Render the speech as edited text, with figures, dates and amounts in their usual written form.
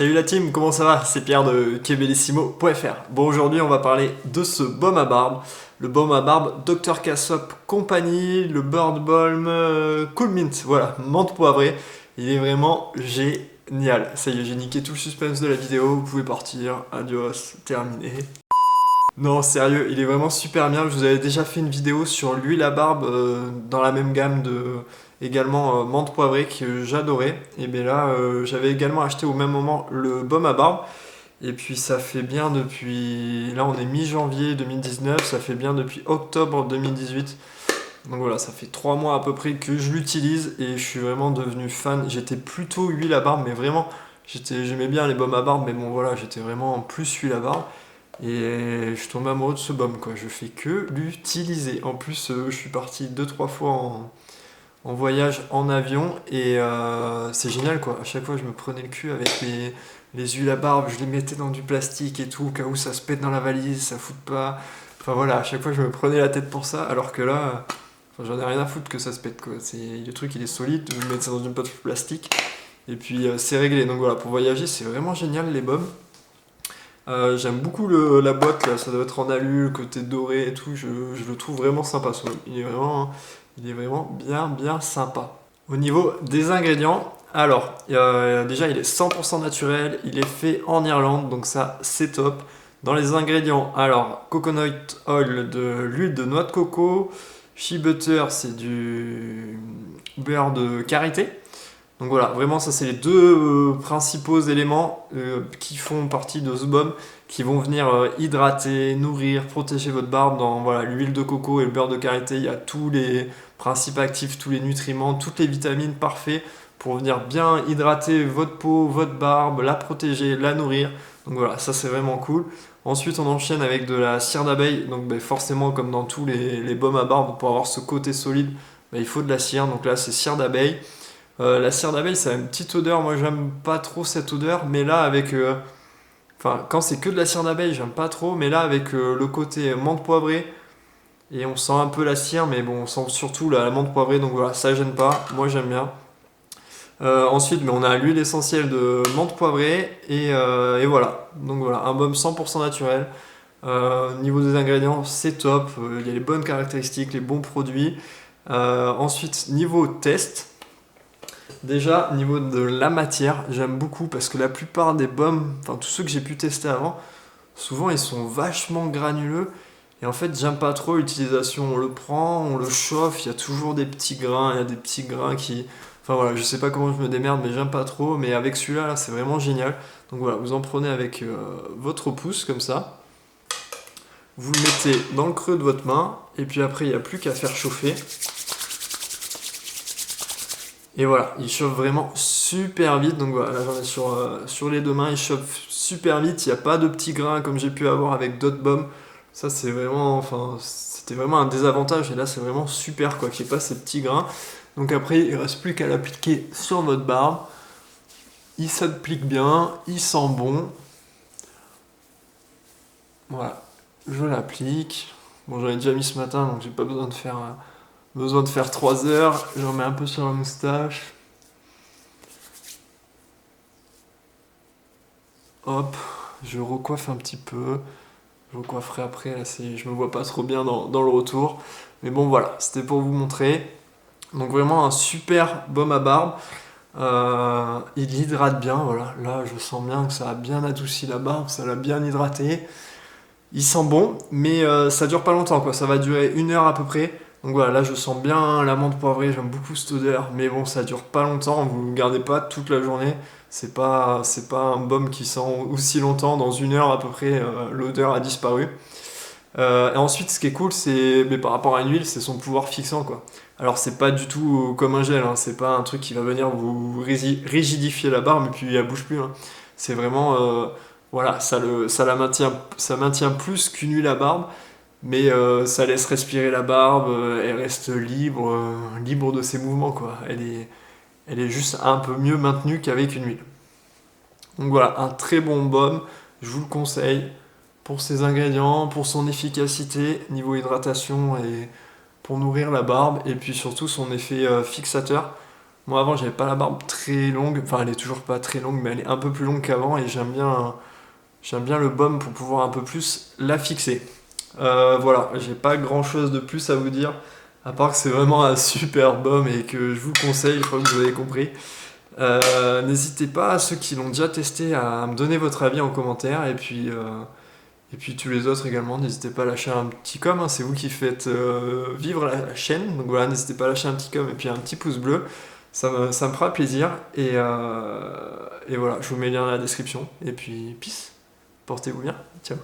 Salut la team, comment ça va? C'est Pierre de Kebellissimo.fr. Bon, aujourd'hui on va parler de ce baume à barbe, le baume à barbe Dr. Cassop Company, le Bird Balm Cool Mint, voilà, menthe poivrée. Il est vraiment génial. Ça y est, j'ai niqué tout le suspense de la vidéo, vous pouvez partir, adios, terminé. Non, sérieux, il est vraiment super bien. Je vous avais déjà fait une vidéo sur l'huile à barbe dans la même gamme de également menthe poivrée que j'adorais. Et bien là, j'avais également acheté au même moment le baume à barbe. Et puis ça fait bien depuis... Là, on est mi-janvier 2019, ça fait bien depuis octobre 2018. Donc voilà, ça fait 3 mois à peu près que je l'utilise et je suis vraiment devenu fan. J'étais plutôt huile à barbe, mais vraiment, j'aimais bien les baumes à barbe, mais bon voilà, j'étais vraiment en plus huile à barbe. Et je suis tombé amoureux de ce baume, quoi. Je fais que l'utiliser. En plus, je suis parti 2-3 fois en voyage en avion et c'est génial, quoi. À chaque fois, je me prenais le cul avec les huiles à barbe, je les mettais dans du plastique et tout, au cas où ça se pète dans la valise, ça fout pas. Enfin voilà, à chaque fois, je me prenais la tête pour ça, alors que là, enfin, j'en ai rien à foutre que ça se pète, quoi. Le truc, il est solide, je vais mettre ça dans une poche plastique et puis c'est réglé. Donc voilà, pour voyager, c'est vraiment génial les baumes. J'aime beaucoup la boîte là, ça doit être en alu, le côté doré et tout, je le trouve vraiment sympa ce baume. Il est vraiment bien sympa. Au niveau des ingrédients, alors déjà il est 100% naturel, il est fait en Irlande, donc ça c'est top. Dans les ingrédients, alors coconut oil, de l'huile de noix de coco, shea butter, c'est du beurre de karité. Donc voilà, vraiment ça c'est les deux principaux éléments qui font partie de ce baume, qui vont venir hydrater, nourrir, protéger votre barbe. Dans voilà, l'huile de coco et le beurre de karité, il y a tous les principes actifs, tous les nutriments, toutes les vitamines parfaits pour venir bien hydrater votre peau, votre barbe, la protéger, la nourrir. Donc voilà, ça c'est vraiment cool. Ensuite on enchaîne avec de la cire d'abeille, donc forcément comme dans tous les baumes à barbe, pour avoir ce côté solide, il faut de la cire, donc là c'est cire d'abeille. La cire d'abeille, ça a une petite odeur. Moi, j'aime pas trop cette odeur. Mais là, avec. Enfin, quand c'est que de la cire d'abeille, j'aime pas trop. Mais là, avec le côté menthe poivrée, et on sent un peu la cire, mais bon, on sent surtout la menthe poivrée. Donc voilà, ça gêne pas. Moi, j'aime bien. Ensuite, mais on a l'huile essentielle de menthe poivrée. Et voilà. Donc voilà, un baume 100% naturel. Niveau des ingrédients, c'est top. Il y a les bonnes caractéristiques, les bons produits. Ensuite, niveau test. Déjà, au niveau de la matière, j'aime beaucoup parce que la plupart des baumes, enfin tous ceux que j'ai pu tester avant, souvent ils sont vachement granuleux. Et en fait, j'aime pas trop l'utilisation. On le prend, on le chauffe, il y a toujours des petits grains, il y a des petits grains qui. Enfin voilà, je sais pas comment je me démerde, mais j'aime pas trop. Mais avec celui-là, là, c'est vraiment génial. Donc voilà, vous en prenez avec votre pouce comme ça. Vous le mettez dans le creux de votre main. Et puis après, il n'y a plus qu'à faire chauffer. Et voilà, il chauffe vraiment super vite. Donc voilà, là j'en ai sur les deux mains, il chauffe super vite. Il n'y a pas de petits grains comme j'ai pu avoir avec d'autres baumes. Ça c'est vraiment, enfin, c'était vraiment un désavantage. Et là c'est vraiment super quoi, qu'il n'y ait pas ces petits grains. Donc après, il ne reste plus qu'à l'appliquer sur votre barbe. Il s'applique bien, il sent bon. Voilà, je l'applique. Bon, j'en ai déjà mis ce matin, donc j'ai pas besoin de faire 3 heures. J'en mets un peu sur la moustache. Hop, je recoiffe un petit peu. Je recoifferai après, là, je me vois pas trop bien dans le retour. Mais bon voilà, c'était pour vous montrer. Donc vraiment un super baume à barbe. Il hydrate bien, voilà. Là je sens bien que ça a bien adouci la barbe, ça l'a bien hydraté. Il sent bon, mais ça dure pas longtemps quoi. Ça va durer 1 heure à peu près. Donc voilà, là je sens bien la menthe poivrée, j'aime beaucoup cette odeur, mais bon, ça dure pas longtemps, vous ne le gardez pas toute la journée. C'est pas un baume qui sent aussi longtemps, dans 1 heure à peu près, l'odeur a disparu. Et ensuite, ce qui est cool, mais par rapport à une huile, c'est son pouvoir fixant quoi. Alors c'est pas du tout comme un gel, hein, c'est pas un truc qui va venir vous rigidifier la barbe et puis elle bouge plus. Hein. C'est vraiment, voilà, ça maintient plus qu'une huile à barbe. Mais ça laisse respirer la barbe, elle reste libre de ses mouvements quoi. Elle est juste un peu mieux maintenue qu'avec une huile. Donc voilà, un très bon baume, je vous le conseille pour ses ingrédients, pour son efficacité niveau hydratation et pour nourrir la barbe et puis surtout son effet fixateur. Moi avant j'avais pas la barbe très longue, enfin elle est toujours pas très longue mais elle est un peu plus longue qu'avant et j'aime bien le baume pour pouvoir un peu plus la fixer. Voilà, j'ai pas grand chose de plus à vous dire, à part que c'est vraiment un super baume et que je vous conseille, je crois que vous avez compris. N'hésitez pas, ceux qui l'ont déjà testé, à me donner votre avis en commentaire et puis tous les autres également, n'hésitez pas à lâcher un petit com, hein, c'est vous qui faites vivre la chaîne, donc voilà, n'hésitez pas à lâcher un petit com et puis un petit pouce bleu, ça me fera plaisir et voilà, je vous mets le lien dans la description et puis peace, portez-vous bien, ciao.